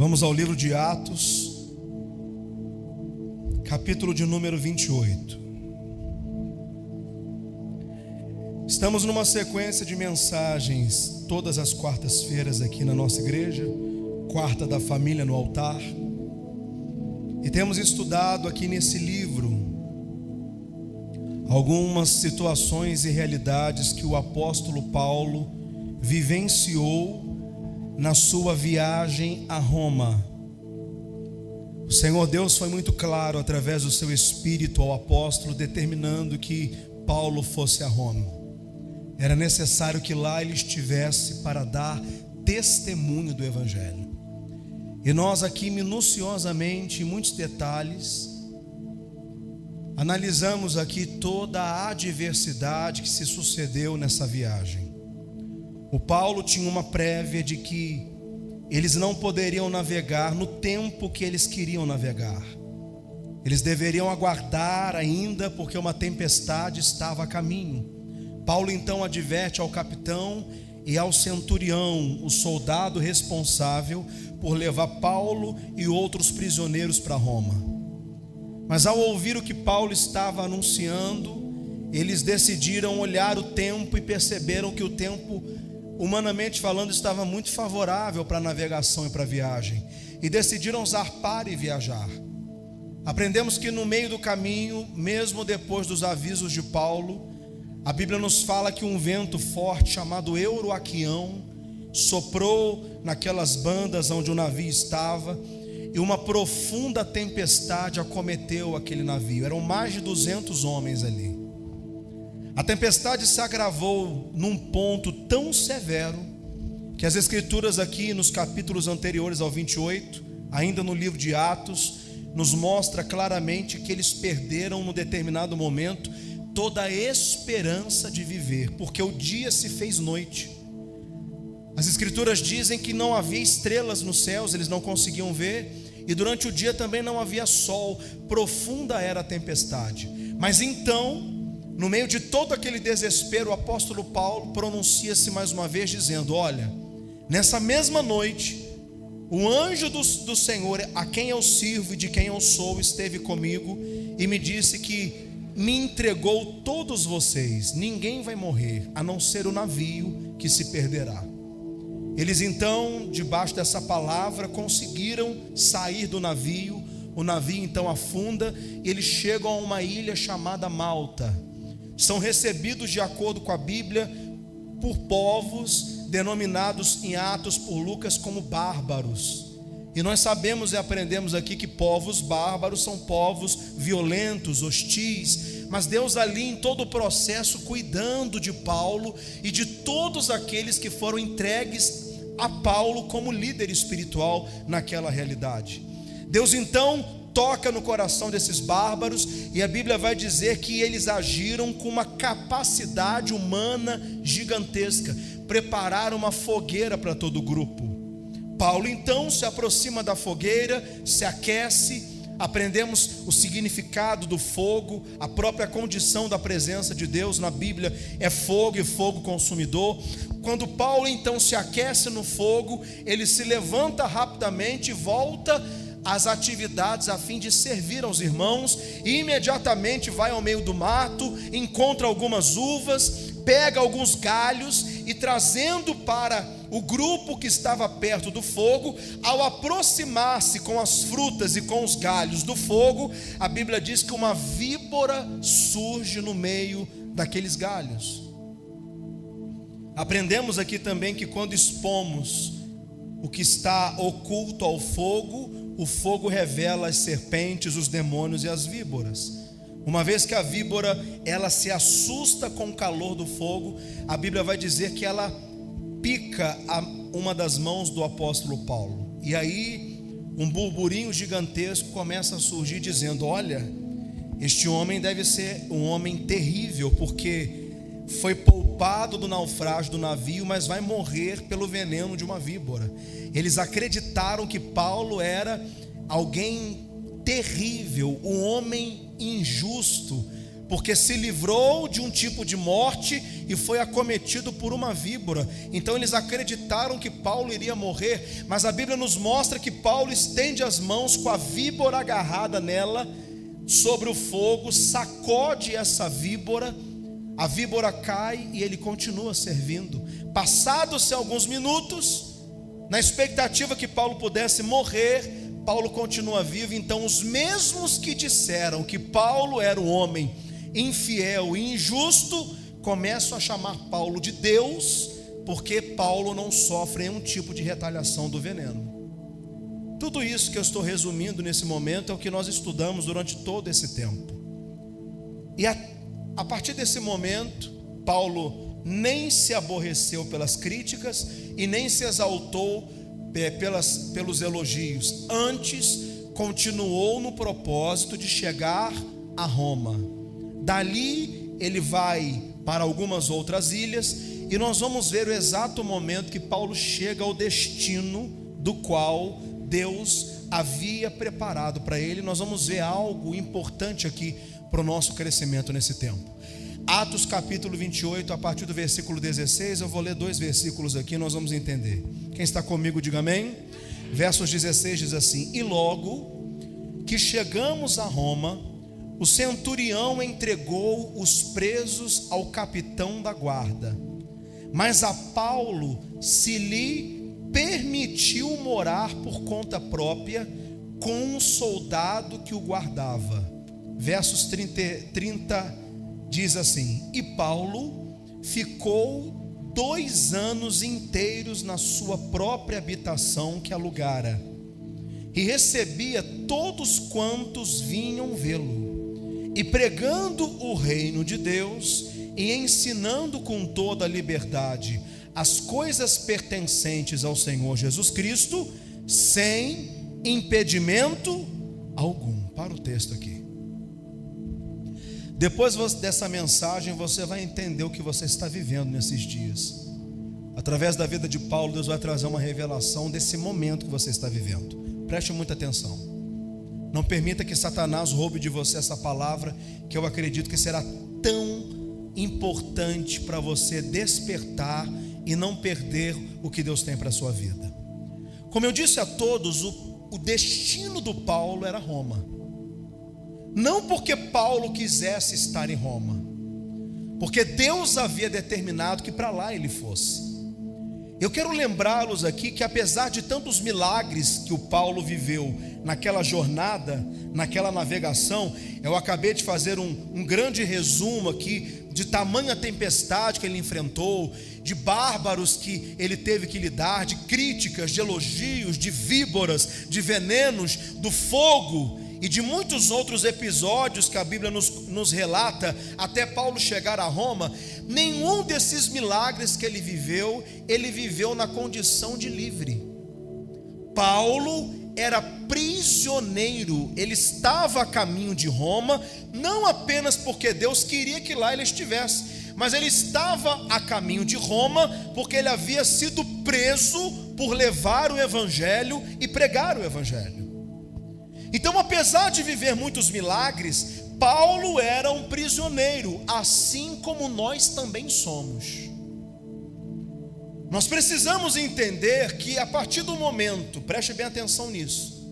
Vamos ao livro de Atos, capítulo de número 28. Estamos numa sequência de mensagens todas as quartas-feiras aqui na nossa igreja, quarta da família no altar. E temos estudado aqui nesse livro algumas situações e realidades que o apóstolo Paulo vivenciou na sua viagem a Roma. O Senhor Deus foi muito claro através do seu Espírito ao apóstolo, determinando que Paulo fosse a Roma. Era necessário que lá ele estivesse para dar testemunho do Evangelho. E nós aqui minuciosamente, em muitos detalhes, analisamos aqui toda a adversidade que se sucedeu nessa viagem. O Paulo tinha uma prévia de que eles não poderiam navegar no tempo que eles queriam navegar. Eles deveriam aguardar ainda, porque uma tempestade estava a caminho. Paulo então adverte ao capitão e ao centurião, o soldado responsável por levar Paulo e outros prisioneiros para Roma. Mas ao ouvir o que Paulo estava anunciando, eles decidiram olhar o tempo e perceberam que o tempo, humanamente falando, estava muito favorável para a navegação e para a viagem, e decidiram zarpar e viajar. Aprendemos que no meio do caminho, mesmo depois dos avisos de Paulo, a Bíblia nos fala que um vento forte chamado Euroaquião soprou naquelas bandas onde o navio estava, e uma profunda tempestade acometeu aquele navio. Eram mais de 200 homens ali. A tempestade se agravou num ponto tão severo que as escrituras aqui nos capítulos anteriores ao 28, ainda no livro de Atos, nos mostra claramente que eles perderam num determinado momento toda a esperança de viver, porque o dia se fez noite. As escrituras dizem que não havia estrelas nos céus, eles não conseguiam ver, e durante o dia também não havia sol, profunda era a tempestade. Mas então, no meio de todo aquele desespero, o apóstolo Paulo pronuncia-se mais uma vez dizendo: olha, nessa mesma noite, o anjo do Senhor, a quem eu sirvo e de quem eu sou, esteve comigo e me disse que me entregou todos vocês, ninguém vai morrer, a não ser o navio que se perderá. Eles então, debaixo dessa palavra, conseguiram sair do navio. O navio então afunda e eles chegam a uma ilha chamada Malta. São recebidos, de acordo com a Bíblia, por povos denominados em Atos por Lucas como bárbaros. E nós sabemos e aprendemos aqui que povos bárbaros são povos violentos, hostis, mas Deus ali em todo o processo cuidando de Paulo e de todos aqueles que foram entregues a Paulo como líder espiritual naquela realidade. Deus então toca no coração desses bárbaros e a Bíblia vai dizer que eles agiram com uma capacidade humana gigantesca, prepararam uma fogueira para todo o grupo. Paulo então se aproxima da fogueira, se aquece. Aprendemos o significado do fogo, a própria condição da presença de Deus na Bíblia é fogo e fogo consumidor. Quando Paulo então se aquece no fogo, ele se levanta rapidamente e volta às atividades a fim de servir aos irmãos, e imediatamente vai ao meio do mato, encontra algumas uvas, pega alguns galhos e, trazendo para o grupo que estava perto do fogo, ao aproximar-se com as frutas e com os galhos do fogo, a Bíblia diz que uma víbora surge no meio daqueles galhos. Aprendemos aqui também que quando expomos o que está oculto ao fogo, o fogo revela as serpentes, os demônios e as víboras. Uma vez que a víbora, ela se assusta com o calor do fogo, a Bíblia vai dizer que ela pica uma das mãos do apóstolo Paulo. E aí um burburinho gigantesco começa a surgir dizendo: olha, este homem deve ser um homem terrível, porque foi poupado do naufrágio do navio, mas vai morrer pelo veneno de uma víbora. Eles acreditaram que Paulo era alguém terrível, um homem injusto, porque se livrou de um tipo de morte e foi acometido por uma víbora. Então eles acreditaram que Paulo iria morrer, mas a Bíblia nos mostra que Paulo estende as mãos com a víbora agarrada nela, sobre o fogo, sacode essa víbora, a víbora cai e ele continua servindo. Passados-se alguns minutos, na expectativa que Paulo pudesse morrer, Paulo continua vivo. Então os mesmos que disseram que Paulo era um homem infiel e injusto, começam a chamar Paulo de Deus, porque Paulo não sofre nenhum tipo de retaliação do veneno. Tudo isso que eu estou resumindo nesse momento é o que nós estudamos durante todo esse tempo. E a partir desse momento, Paulo nem se aborreceu pelas críticas e nem se exaltou pelos elogios. Antes, continuou no propósito de chegar a Roma. Dali ele vai para algumas outras ilhas, e nós vamos ver o exato momento que Paulo chega ao destino do qual Deus havia preparado para ele. Nós vamos ver algo importante aqui para o nosso crescimento nesse tempo. Atos capítulo 28, a partir do versículo 16, eu vou ler 2 versículos aqui, nós vamos entender. Quem está comigo, diga amém. Versos 16 diz assim: e logo que chegamos a Roma, o centurião entregou os presos ao capitão da guarda, mas a Paulo se lhe permitiu morar por conta própria com um soldado que o guardava. Versos 30 diz assim: e Paulo ficou 2 anos inteiros na sua própria habitação que alugara, e recebia todos quantos vinham vê-lo, e pregando o reino de Deus e ensinando com toda a liberdade as coisas pertencentes ao Senhor Jesus Cristo, sem impedimento algum. Para o texto aqui. Depois dessa mensagem você vai entender o que você está vivendo nesses dias. Através da vida de Paulo, Deus vai trazer uma revelação desse momento que você está vivendo. Preste muita atenção. Não permita que Satanás roube de você essa palavra, que eu acredito que será tão importante para você despertar e não perder o que Deus tem para a sua vida. Como eu disse a todos, o destino do Paulo era Roma. Não porque Paulo quisesse estar em Roma, porque Deus havia determinado que para lá ele fosse. Eu quero lembrá-los aqui que apesar de tantos milagres que o Paulo viveu naquela jornada, naquela navegação, eu acabei de fazer um grande resumo aqui de tamanha tempestade que ele enfrentou, de bárbaros que ele teve que lidar, de críticas, de elogios, de víboras, de venenos, do fogo e de muitos outros episódios que a Bíblia nos relata até Paulo chegar a Roma. Nenhum desses milagres que ele viveu na condição de livre. Paulo era prisioneiro, ele estava a caminho de Roma, não apenas porque Deus queria que lá ele estivesse, mas ele estava a caminho de Roma porque ele havia sido preso por levar o evangelho e pregar o evangelho. Então, apesar de viver muitos milagres, Paulo era um prisioneiro, assim como nós também somos. Nós precisamos entender que a partir do momento, preste bem atenção nisso,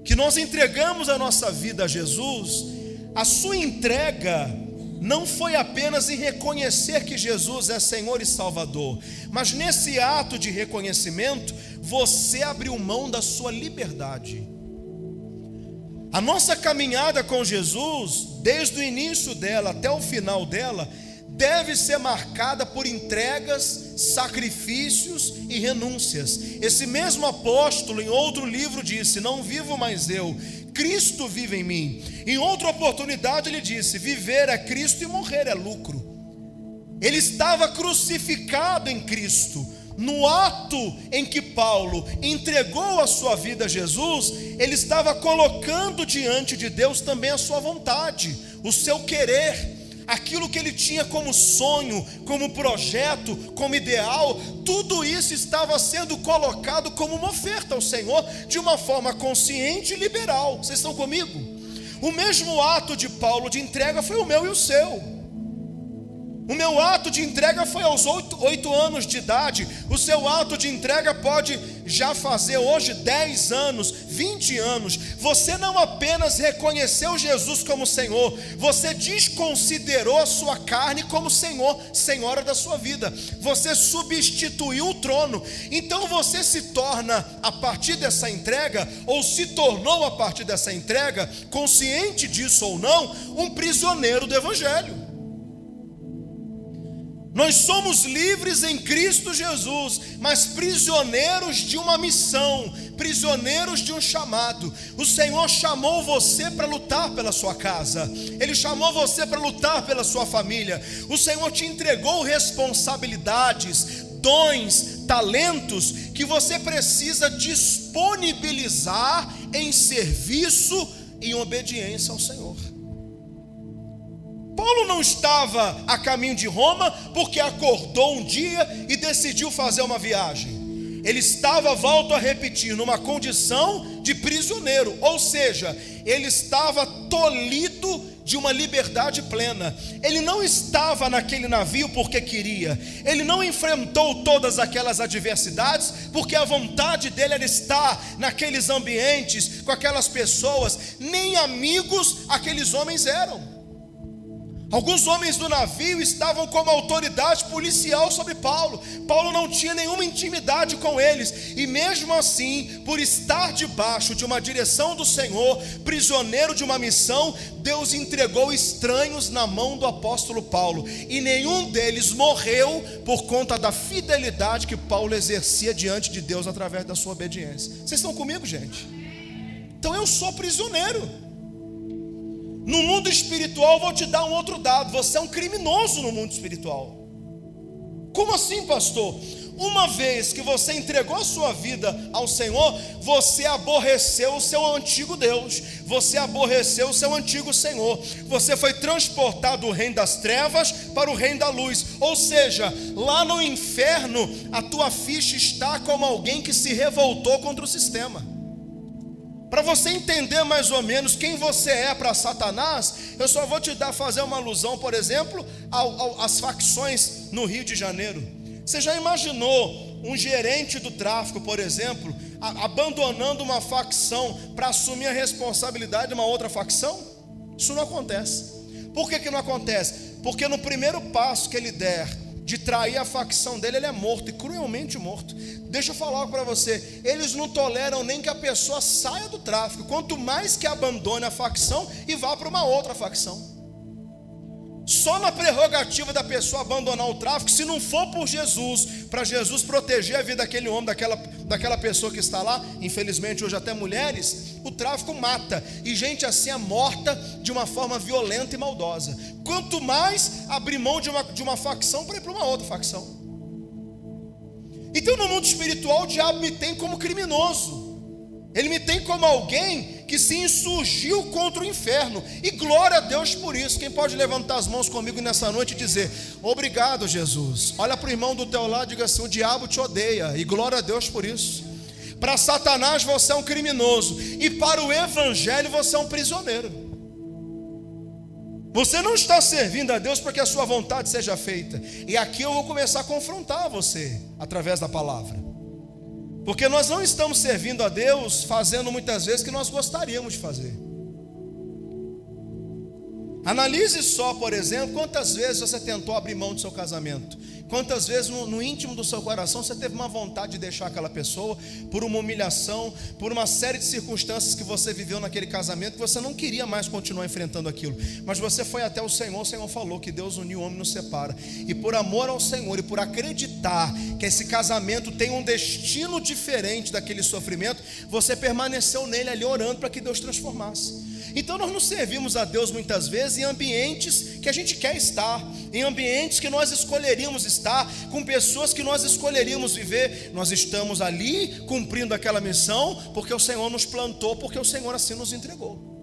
que nós entregamos a nossa vida a Jesus, a sua entrega não foi apenas em reconhecer que Jesus é Senhor e Salvador, mas nesse ato de reconhecimento, você abriu mão da sua liberdade. A nossa caminhada com Jesus, desde o início dela até o final dela, deve ser marcada por entregas, sacrifícios e renúncias. Esse mesmo apóstolo em outro livro disse: não vivo mais eu, Cristo vive em mim. Em outra oportunidade ele disse: viver é Cristo e morrer é lucro. Ele estava crucificado em Cristo. No ato em que Paulo entregou a sua vida a Jesus, ele estava colocando diante de Deus também a sua vontade, o seu querer, aquilo que ele tinha como sonho, como projeto, como ideal. Tudo isso estava sendo colocado como uma oferta ao Senhor, de uma forma consciente e liberal. Vocês estão comigo? O mesmo ato de Paulo de entrega foi o meu e o seu. O meu ato de entrega foi aos 8 anos de idade. O seu ato de entrega pode já fazer hoje 10 anos, 20 anos. Você não apenas reconheceu Jesus como Senhor, você desconsiderou a sua carne como Senhor, Senhora da sua vida. Você substituiu o trono. Então você se torna, a partir dessa entrega, ou se tornou a partir dessa entrega, consciente disso ou não, um prisioneiro do Evangelho. Nós somos livres em Cristo Jesus, mas prisioneiros de uma missão, prisioneiros de um chamado. O Senhor chamou você para lutar pela sua casa, Ele chamou você para lutar pela sua família. O Senhor te entregou responsabilidades, dons, talentos que você precisa disponibilizar em serviço e em obediência ao Senhor. Paulo não estava a caminho de Roma porque acordou um dia e decidiu fazer uma viagem. Ele estava, volto a repetir, numa condição de prisioneiro, ou seja, ele estava tolhido de uma liberdade plena. Ele não estava naquele navio porque queria, ele não enfrentou todas aquelas adversidades porque a vontade dele era estar naqueles ambientes, com aquelas pessoas. Nem amigos aqueles homens eram. Alguns homens do navio estavam como autoridade policial sobre Paulo. Paulo não tinha nenhuma intimidade com eles, e mesmo assim, por estar debaixo de uma direção do Senhor, prisioneiro de uma missão, Deus entregou estranhos na mão do apóstolo Paulo, e nenhum deles morreu por conta da fidelidade que Paulo exercia diante de Deus através da sua obediência. Vocês estão comigo, gente? Então eu sou prisioneiro. No mundo espiritual, vou te dar um outro dado: você é um criminoso no mundo espiritual. Como assim, pastor? Uma vez que você entregou a sua vida ao Senhor, você aborreceu o seu antigo Deus, você aborreceu o seu antigo Senhor. Você foi transportado do reino das trevas para o reino da luz. Ou seja, lá no inferno, a tua ficha está como alguém que se revoltou contra o sistema. Para você entender mais ou menos quem você é para Satanás, eu só vou fazer uma alusão, por exemplo, às facções no Rio de Janeiro. Você já imaginou um gerente do tráfico, por exemplo, abandonando uma facção para assumir a responsabilidade de uma outra facção? Isso não acontece. Por que não acontece? Porque no primeiro passo que ele der de trair a facção dele, ele é morto, e cruelmente morto. Deixa eu falar para você, eles não toleram nem que a pessoa saia do tráfico, quanto mais que abandone a facção e vá para uma outra facção. Só na prerrogativa da pessoa abandonar o tráfico, se não for por Jesus, para Jesus proteger a vida daquele homem, daquela pessoa que está lá, infelizmente hoje até mulheres, o tráfico mata, e gente assim é morta de uma forma violenta e maldosa. Quanto mais abrir mão de uma facção para ir para uma outra facção. Então no mundo espiritual o diabo me tem como criminoso. Ele me tem como alguém que se insurgiu contra o inferno. E glória a Deus por isso. Quem pode levantar as mãos comigo nessa noite e dizer: obrigado, Jesus. Olha para o irmão do teu lado e diga assim: o diabo te odeia. E glória a Deus por isso. Para Satanás você é um criminoso, e para o Evangelho você é um prisioneiro. Você não está servindo a Deus para que a sua vontade seja feita. E aqui eu vou começar a confrontar você através da palavra. Porque nós não estamos servindo a Deus fazendo muitas vezes o que nós gostaríamos de fazer. Analise só, por exemplo, quantas vezes você tentou abrir mão do seu casamento. Quantas vezes no íntimo do seu coração você teve uma vontade de deixar aquela pessoa por uma humilhação, por uma série de circunstâncias que você viveu naquele casamento, que você não queria mais continuar enfrentando aquilo. Mas você foi até o Senhor falou que Deus uniu o homem e nos separa. E por amor ao Senhor e por acreditar que esse casamento tem um destino diferente daquele sofrimento, você permaneceu nele ali orando para que Deus transformasse. Então nós não servimos a Deus muitas vezes em ambientes que a gente quer estar, em ambientes que nós escolheríamos estar, com pessoas que nós escolheríamos viver. Nós estamos ali cumprindo aquela missão porque o Senhor nos plantou, porque o Senhor assim nos entregou.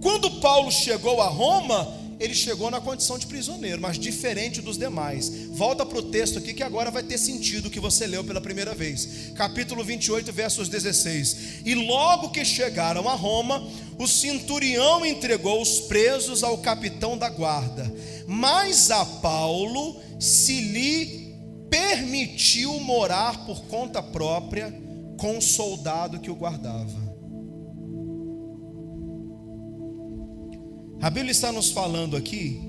Quando Paulo chegou a Roma, ele chegou na condição de prisioneiro, mas diferente dos demais. Volta para o texto aqui que agora vai ter sentido o que você leu pela primeira vez. Capítulo 28, versos 16. E logo que chegaram a Roma, o centurião entregou os presos ao capitão da guarda, mas a Paulo se lhe permitiu morar por conta própria com o soldado que o guardava. A Bíblia está nos falando aqui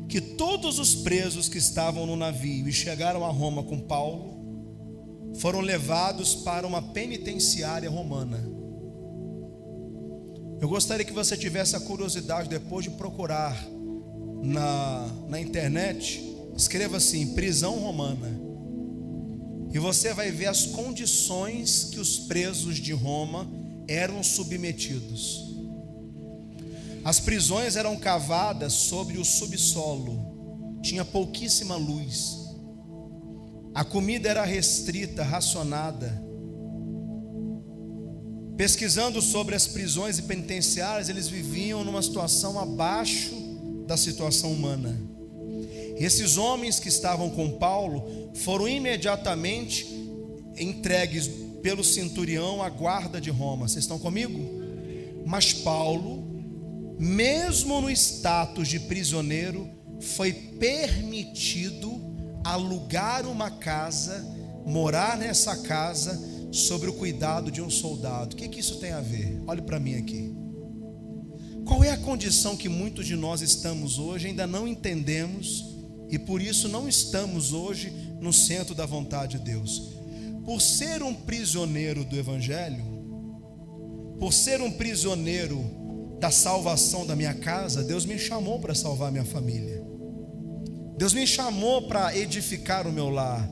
que todos os presos que estavam no navio e chegaram a Roma com Paulo foram levados para uma penitenciária romana. Eu gostaria que você tivesse a curiosidade depois de procurar na internet, escreva assim, prisão romana, e você vai ver as condições que os presos de Roma eram submetidos. As prisões eram cavadas sobre o subsolo, tinha pouquíssima luz, a comida era restrita, racionada. Pesquisando sobre as prisões e penitenciárias, eles viviam numa situação abaixo da situação humana. Esses homens que estavam com Paulo foram imediatamente entregues pelo centurião à guarda de Roma. Vocês estão comigo? Mas Paulo, mesmo no status de prisioneiro, foi permitido alugar uma casa, morar nessa casa, sobre o cuidado de um soldado. O que isso tem a ver? Olhe para mim aqui. Qual é a condição que muitos de nós estamos hoje, ainda não entendemos, e por isso não estamos hoje no centro da vontade de Deus? Por ser um prisioneiro do Evangelho, por ser um prisioneiro da salvação da minha casa, Deus me chamou para salvar minha família. Deus me chamou para edificar o meu lar.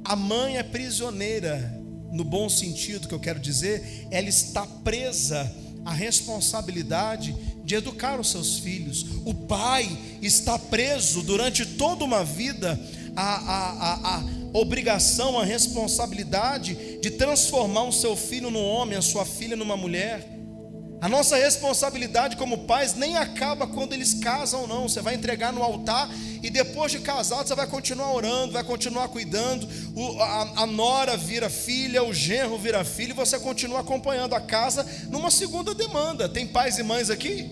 A mãe é prisioneira, no bom sentido que eu quero dizer, ela está presa à responsabilidade de educar os seus filhos. O pai está preso durante toda uma vida a obrigação, a responsabilidade de transformar o seu filho num homem, a sua filha numa mulher. A nossa responsabilidade como pais nem acaba quando eles casam, não. Você vai entregar no altar e depois de casado você vai continuar orando, vai continuar cuidando. A nora vira filha, o genro vira filho, e você continua acompanhando a casa numa segunda demanda. Tem pais e mães aqui?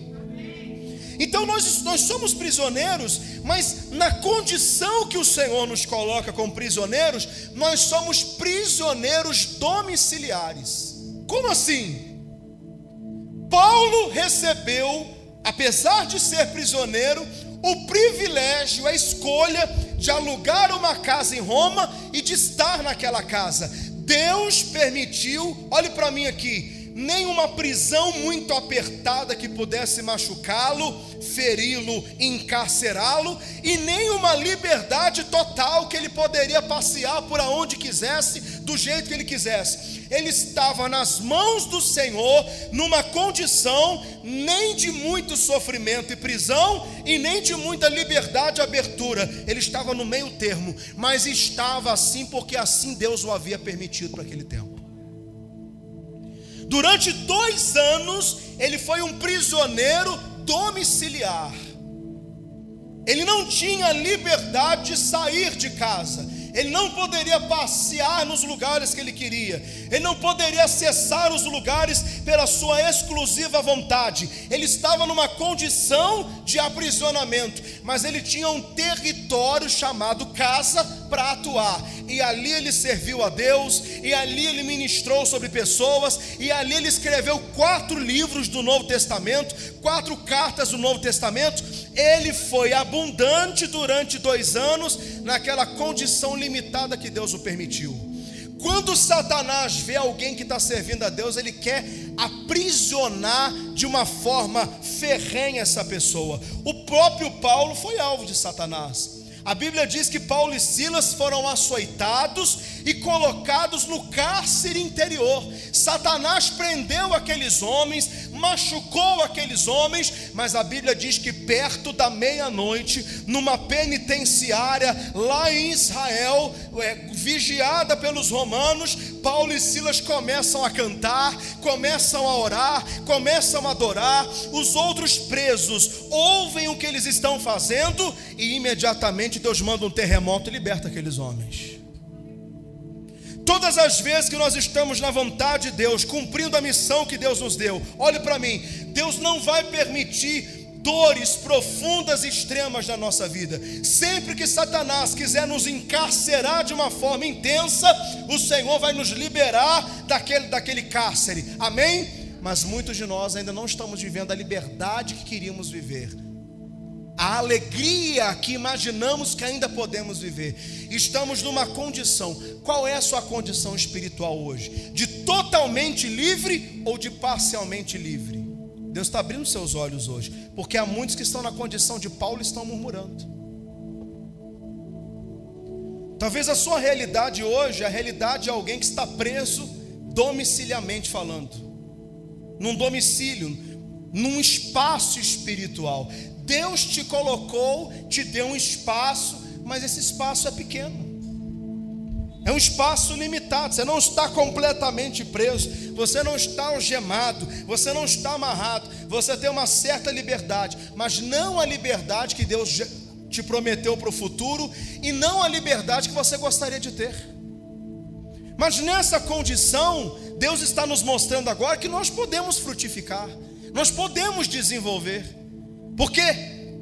Então nós somos prisioneiros, mas na condição que o Senhor nos coloca como prisioneiros, nós somos prisioneiros domiciliares. Como assim? Paulo recebeu, apesar de ser prisioneiro, o privilégio, a escolha de alugar uma casa em Roma e de estar naquela casa. Deus permitiu, olhe para mim aqui, nenhuma prisão muito apertada que pudesse machucá-lo, feri-lo, encarcerá-lo, e nem uma liberdade total que ele poderia passear por onde quisesse, do jeito que ele quisesse. Ele estava nas mãos do Senhor, numa condição nem de muito sofrimento e prisão, e nem de muita liberdade e abertura. Ele estava no meio termo, mas estava assim porque assim Deus o havia permitido para aquele tempo. Durante 2 anos, ele foi um prisioneiro domiciliar. Ele não tinha liberdade de sair de casa. Ele não poderia passear nos lugares que ele queria. Ele não poderia acessar os lugares pela sua exclusiva vontade. Ele estava numa condição de aprisionamento, mas ele tinha um território chamado casa para atuar. E ali ele serviu a Deus, e ali ele ministrou sobre pessoas, e ali ele escreveu 4 livros do Novo Testamento, 4 cartas do Novo Testamento. Ele foi abundante durante 2 anos, naquela condição limitada que Deus o permitiu. Quando Satanás vê alguém que está servindo a Deus, ele quer aprisionar de uma forma ferrenha essa pessoa. O próprio Paulo foi alvo de Satanás. A Bíblia diz que Paulo e Silas foram açoitados e colocados no cárcere interior. Satanás prendeu aqueles homens, machucou aqueles homens, mas a Bíblia diz que perto da meia-noite, numa penitenciária lá em Israel, vigiada pelos romanos, Paulo e Silas começam a cantar, começam a orar, começam a adorar. Os outros presos ouvem o que eles estão fazendo e imediatamente Deus manda um terremoto e liberta aqueles homens. Todas as vezes que nós estamos na vontade de Deus, cumprindo a missão que Deus nos deu, olhe para mim, Deus não vai permitir dores profundas e extremas na nossa vida. Sempre que Satanás quiser nos encarcerar de uma forma intensa, o Senhor vai nos liberar daquele cárcere, amém? Mas muitos de nós ainda não estamos vivendo a liberdade que queríamos viver, a alegria que imaginamos que ainda podemos viver. Estamos numa condição. Qual é a sua condição espiritual hoje? De totalmente livre ou de parcialmente livre? Deus está abrindo seus olhos hoje, porque há muitos que estão na condição de Paulo e estão murmurando. Talvez a sua realidade hoje é a realidade de alguém que está preso domiciliamente falando, num domicílio, num espaço espiritual. Deus te colocou, te deu um espaço, mas esse espaço é pequeno, é um espaço limitado. Você não está completamente preso, você não está algemado, você não está amarrado, você tem uma certa liberdade, mas não a liberdade que Deus te prometeu para o futuro, e não a liberdade que você gostaria de ter. Mas nessa condição, Deus está nos mostrando agora que nós podemos frutificar, nós podemos desenvolver. Porque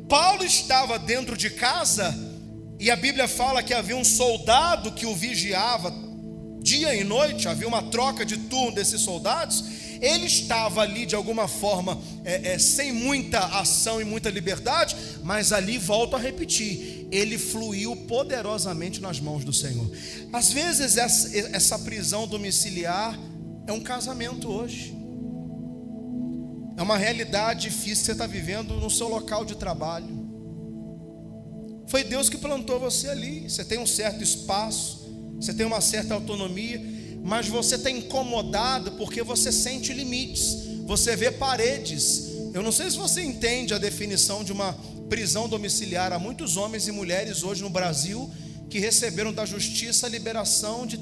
Paulo estava dentro de casa, e a Bíblia fala que havia um soldado que o vigiava dia e noite, havia uma troca de turno desses soldados. Ele estava ali de alguma forma sem muita ação e muita liberdade, mas ali, volto a repetir, ele fluiu poderosamente nas mãos do Senhor. Às vezes essa prisão domiciliar é um casamento hoje, é uma realidade difícil que você está vivendo no seu local de trabalho. Foi Deus que plantou você ali. Você tem um certo espaço, você tem uma certa autonomia, mas você está incomodado porque você sente limites, você vê paredes. Eu não sei se você entende a definição de uma prisão domiciliar. Há muitos homens e mulheres hoje no Brasil que receberam da justiça a liberação de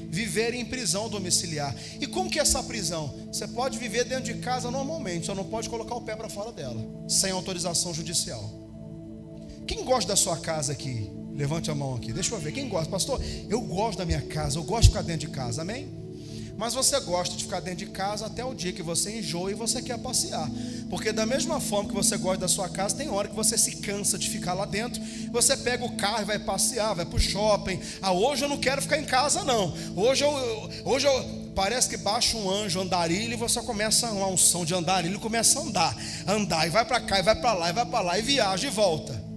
viver em prisão domiciliar. E como que é essa prisão? Você pode viver dentro de casa normalmente, só não pode colocar o pé para fora dela, sem autorização judicial. Quem gosta da sua casa aqui? Levante a mão aqui, deixa eu ver. Quem gosta? Pastor, eu gosto da minha casa, eu gosto de ficar dentro de casa, amém? Mas você gosta de ficar dentro de casa até o dia que você enjoa e você quer passear. Porque da mesma forma que você gosta da sua casa, tem hora que você se cansa de ficar lá dentro. Você pega o carro e vai passear, vai para o shopping. Hoje eu não quero ficar em casa não. Hoje eu parece que baixa um anjo andarilho e você começa uma unção de andarilho, começa a andar e vai para cá, e vai para lá, e vai para lá, e viaja e volta.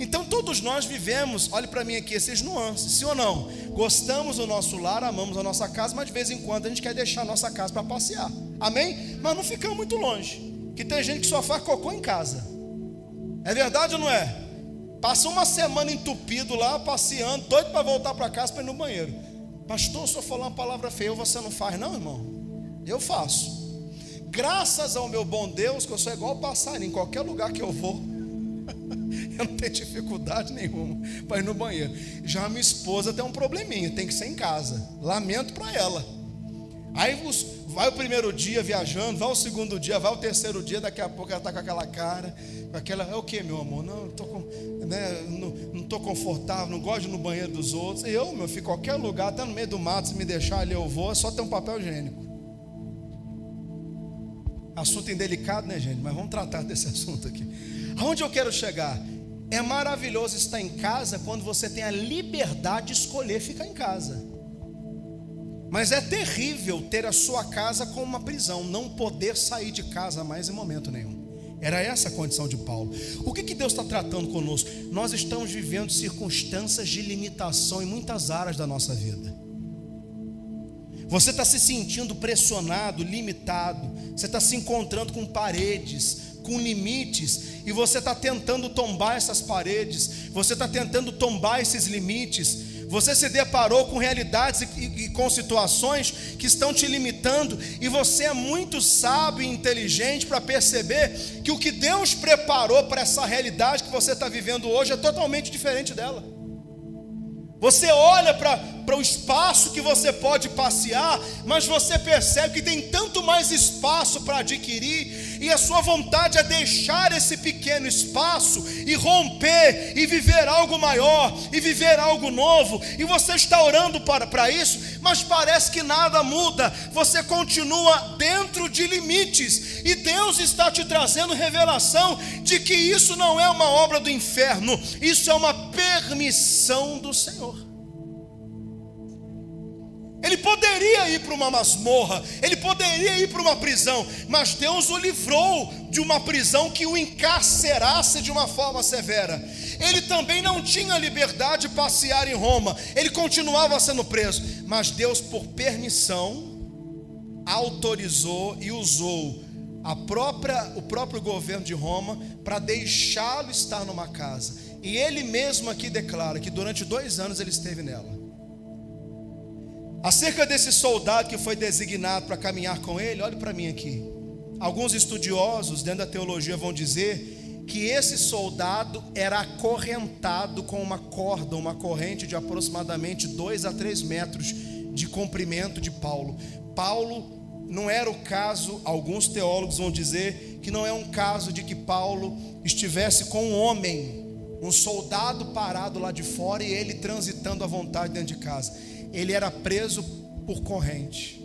Então todos nós vivemos, olhe para mim aqui, esses nuances, sim ou não? Gostamos do nosso lar, amamos a nossa casa, mas de vez em quando a gente quer deixar a nossa casa para passear, amém? Mas não ficamos muito longe, que tem gente que só faz cocô em casa. É verdade ou não é? Passa uma semana entupido lá, passeando, doido para voltar para casa para ir no banheiro. Pastor, se eu falar uma palavra feia, você não faz não, irmão? Eu faço. Graças ao meu bom Deus, que eu sou igual passarinho, em qualquer lugar que eu vou, eu não tenho dificuldade nenhuma para ir no banheiro. Já a minha esposa tem um probleminha, tem que ser em casa. Lamento para ela. Aí vai o primeiro dia viajando, vai o segundo dia, vai o terceiro dia, daqui a pouco ela está com aquela cara, com aquela, é o que, meu amor? Não estou confortável, não gosto de ir no banheiro dos outros. Eu, meu filho, qualquer lugar, até no meio do mato, se me deixar ali eu vou, é só ter um papel higiênico. Assunto indelicado, né, gente? Mas vamos tratar desse assunto aqui. Aonde eu quero chegar? É maravilhoso estar em casa quando você tem a liberdade de escolher ficar em casa. Mas é terrível ter a sua casa como uma prisão, não poder sair de casa mais em momento nenhum. Era essa a condição de Paulo. O que Deus está tratando conosco? Nós estamos vivendo circunstâncias de limitação em muitas áreas da nossa vida. Você está se sentindo pressionado, limitado. Você está se encontrando com paredes, com limites, e você está tentando tombar essas paredes, você está tentando tombar esses limites. Você se deparou com realidades e com situações que estão te limitando, e você é muito sábio e inteligente para perceber que o que Deus preparou para essa realidade que você está vivendo hoje é totalmente diferente dela. Você olha para o espaço que você pode passear, mas você percebe que tem tanto mais espaço para adquirir, e a sua vontade é deixar esse pequeno espaço e romper, e viver algo maior, e viver algo novo, e você está orando para isso, mas parece que nada muda, você continua dentro de limites, e Deus está te trazendo revelação de que isso não é uma obra do inferno, isso é uma permissão do Senhor. Ele poderia ir para uma masmorra, ele poderia ir para uma prisão, mas Deus o livrou de uma prisão que o encarcerasse de uma forma severa. Ele também não tinha liberdade de passear em Roma, ele continuava sendo preso, mas Deus, por permissão, autorizou e usou o próprio governo de Roma para deixá-lo estar numa casa. E ele mesmo aqui declara que durante 2 anos ele esteve nela. Acerca desse soldado que foi designado para caminhar com ele, olhe para mim aqui. Alguns estudiosos dentro da teologia vão dizer que esse soldado era acorrentado com uma corda, uma corrente de aproximadamente 2 a 3 metros de comprimento de Paulo. Paulo não era o caso, alguns teólogos vão dizer que não é um caso de que Paulo estivesse com um homem, um soldado parado lá de fora e ele transitando à vontade dentro de casa. Ele era preso por corrente,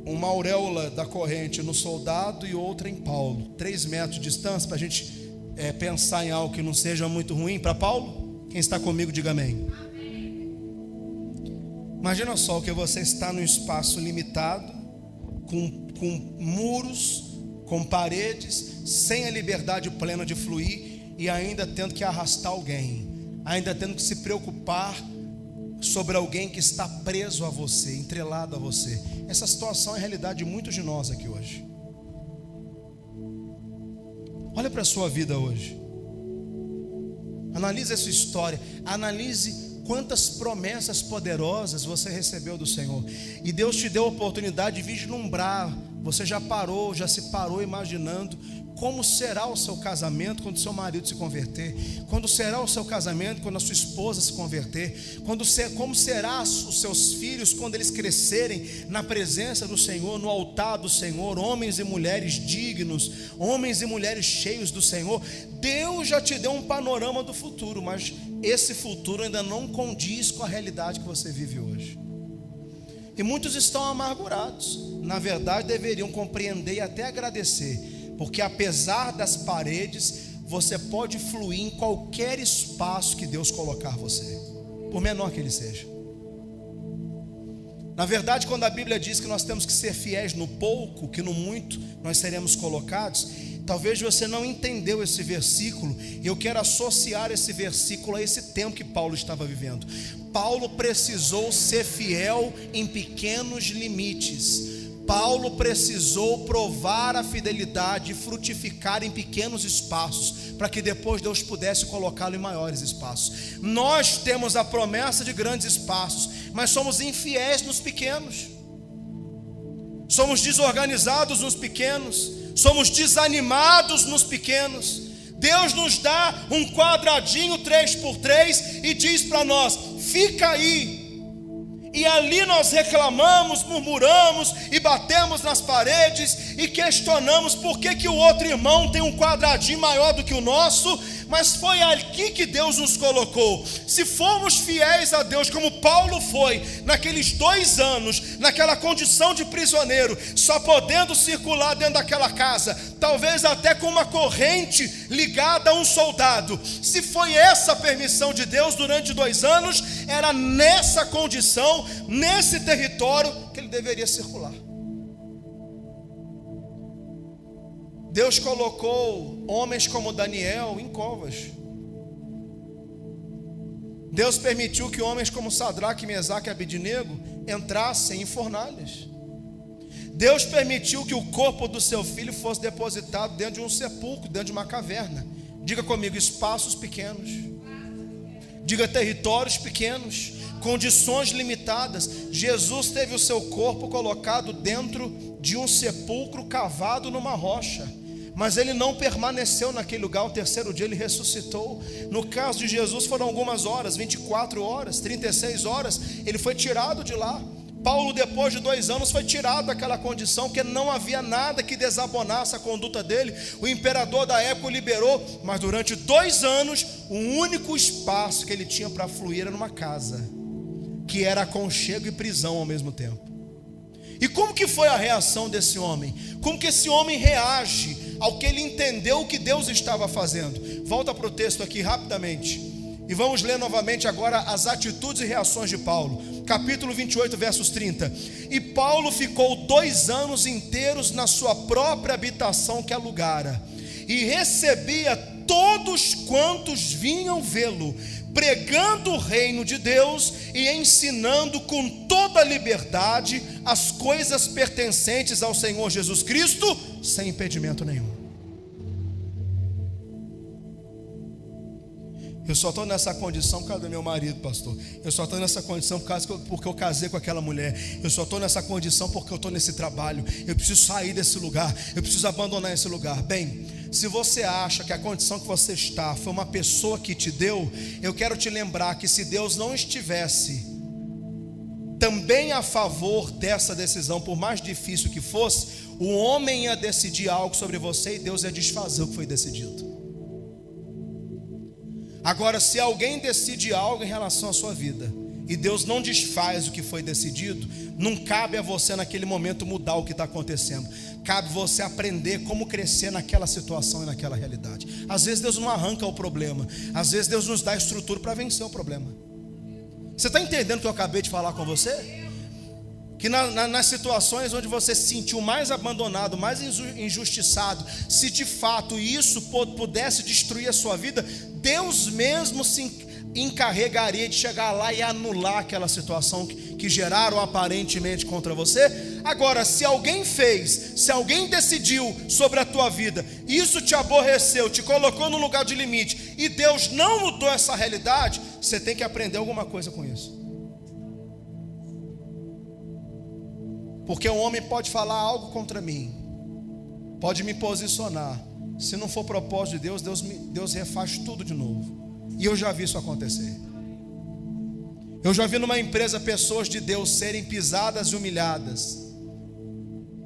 uma auréola da corrente no soldado e outra em Paulo, 3 metros de distância, para a gente pensar em algo que não seja muito ruim para Paulo. Quem está comigo, diga amém. Imagina só que você está num espaço limitado, com muros, com paredes, sem a liberdade plena de fluir, e ainda tendo que arrastar alguém, ainda tendo que se preocupar sobre alguém que está preso a você, entrelado a você. Essa situação é a realidade de muitos de nós aqui hoje. Olha para a sua vida hoje, analise a sua história, analise quantas promessas poderosas você recebeu do Senhor, e Deus te deu a oportunidade de vislumbrar. Você já se parou imaginando como será o seu casamento quando seu marido se converter? Quando será o seu casamento quando a sua esposa se converter? Como será os seus filhos quando eles crescerem na presença do Senhor, no altar do Senhor, homens e mulheres dignos, homens e mulheres cheios do Senhor? Deus já te deu um panorama do futuro, mas esse futuro ainda não condiz com a realidade que você vive hoje. E muitos estão amargurados. Na verdade, deveriam compreender e até agradecer, porque apesar das paredes, você pode fluir em qualquer espaço que Deus colocar você, por menor que ele seja. Na verdade, quando a Bíblia diz que nós temos que ser fiéis no pouco, que no muito nós seremos colocados, talvez você não entendeu esse versículo, e eu quero associar esse versículo a esse tempo que Paulo estava vivendo. Paulo precisou ser fiel em pequenos limites. Paulo precisou provar a fidelidade e frutificar em pequenos espaços, para que depois Deus pudesse colocá-lo em maiores espaços. Nós temos a promessa de grandes espaços, mas somos infiéis nos pequenos, somos desorganizados nos pequenos, somos desanimados nos pequenos. Deus nos dá um quadradinho 3x3 e diz para nós: fica aí. E ali nós reclamamos, murmuramos e batemos nas paredes e questionamos por que o outro irmão tem um quadradinho maior do que o nosso, mas foi aqui que Deus nos colocou. Se formos fiéis a Deus como Paulo foi naqueles 2 anos, naquela condição de prisioneiro, só podendo circular dentro daquela casa, talvez até com uma corrente ligada a um soldado, se foi essa a permissão de Deus durante 2 anos, era nessa condição, nesse território que ele deveria circular. Deus colocou homens como Daniel em covas. Deus permitiu que homens como Sadraque, Mesaque e Abednego entrassem em fornalhas. Deus permitiu que o corpo do seu filho fosse depositado dentro de um sepulcro, dentro de uma caverna. Diga comigo: espaços pequenos. Diga territórios pequenos, condições limitadas. Jesus teve o seu corpo colocado dentro de um sepulcro cavado numa rocha, mas ele não permaneceu naquele lugar. O terceiro dia ele ressuscitou. No caso de Jesus foram algumas horas, 24 horas, 36 horas, ele foi tirado de lá. Paulo, depois de 2 anos, foi tirado daquela condição, porque não havia nada que desabonasse a conduta dele. O imperador da época o liberou, mas durante 2 anos, o único espaço que ele tinha para fluir era numa casa, que era aconchego e prisão ao mesmo tempo. E como que foi a reação desse homem? Como que esse homem reage ao que ele entendeu o que Deus estava fazendo? Volta para o texto aqui rapidamente e vamos ler novamente agora as atitudes e reações de Paulo. Capítulo 28, versos 30. E Paulo ficou 2 anos inteiros na sua própria habitação que alugara, e recebia todos quantos vinham vê-lo, pregando o reino de Deus e ensinando com toda liberdade as coisas pertencentes ao Senhor Jesus Cristo, sem impedimento nenhum. Eu só estou nessa condição por causa do meu marido, pastor. Eu só estou nessa condição porque eu casei com aquela mulher. Eu só estou nessa condição porque eu estou nesse trabalho. Eu preciso sair desse lugar. Eu preciso abandonar esse lugar. Bem, se você acha que a condição que você está foi uma pessoa que te deu, eu quero te lembrar que se Deus não estivesse também a favor dessa decisão, por mais difícil que fosse, o homem ia decidir algo sobre você e Deus ia desfazer o que foi decidido. Agora, se alguém decide algo em relação à sua vida e Deus não desfaz o que foi decidido, não cabe a você naquele momento mudar o que está acontecendo. Cabe você aprender como crescer naquela situação e naquela realidade. Às vezes Deus não arranca o problema, às vezes Deus nos dá estrutura para vencer o problema. Você está entendendo o que eu acabei de falar com você? Que nas situações onde você se sentiu mais abandonado, mais injustiçado, se de fato isso pudesse destruir a sua vida, Deus mesmo se encarregaria de chegar lá e anular aquela situação que geraram aparentemente contra você. Agora, se alguém fez, se alguém decidiu sobre a tua vida, isso te aborreceu, te colocou num lugar de limite, e Deus não mudou essa realidade, você tem que aprender alguma coisa com isso. Porque um homem pode falar algo contra mim, pode me posicionar, se não for propósito de Deus, Deus refaz tudo de novo. E eu já vi isso acontecer. Eu já vi numa empresa pessoas de Deus serem pisadas e humilhadas.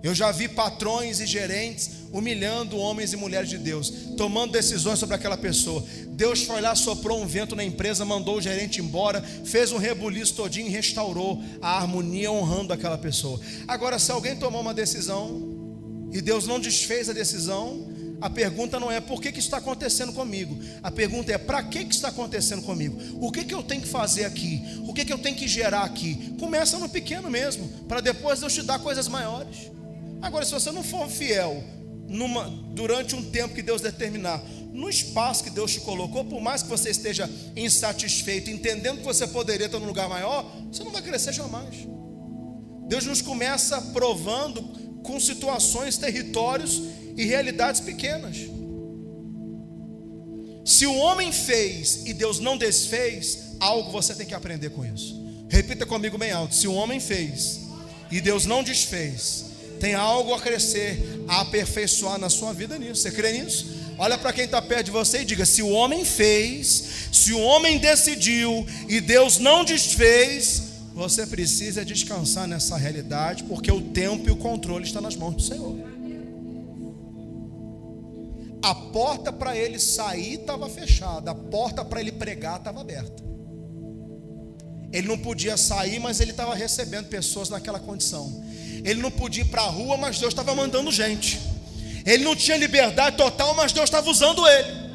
Eu já vi patrões e gerentes humilhando homens e mulheres de Deus, tomando decisões sobre aquela pessoa. Deus foi lá, soprou um vento na empresa, mandou o gerente embora, fez um rebuliço todinho e restaurou a harmonia, honrando aquela pessoa. Agora, se alguém tomou uma decisão e Deus não desfez a decisão, a pergunta não é por que está acontecendo comigo. A pergunta é para que está acontecendo comigo? O que eu tenho que fazer aqui? O que eu tenho que gerar aqui? Começa no pequeno mesmo, para depois Deus te dar coisas maiores. Agora, se você não for fiel durante um tempo que Deus determinar, no espaço que Deus te colocou, por mais que você esteja insatisfeito, entendendo que você poderia estar num lugar maior, você não vai crescer jamais. Deus nos começa provando com situações, territórios e realidades pequenas. Se o homem fez e Deus não desfez, algo você tem que aprender com isso. Repita comigo bem alto: se o homem fez e Deus não desfez, tem algo a crescer, a aperfeiçoar na sua vida nisso. Você crê nisso? Olha para quem está perto de você e diga: se o homem fez, se o homem decidiu e Deus não desfez, você precisa descansar nessa realidade, porque o tempo e o controle estão nas mãos do Senhor. A porta para ele sair estava fechada, a porta para ele pregar estava aberta. Ele não podia sair, mas ele estava recebendo pessoas naquela condição. Ele não podia ir para a rua, mas Deus estava mandando gente. Ele não tinha liberdade total, mas Deus estava usando ele.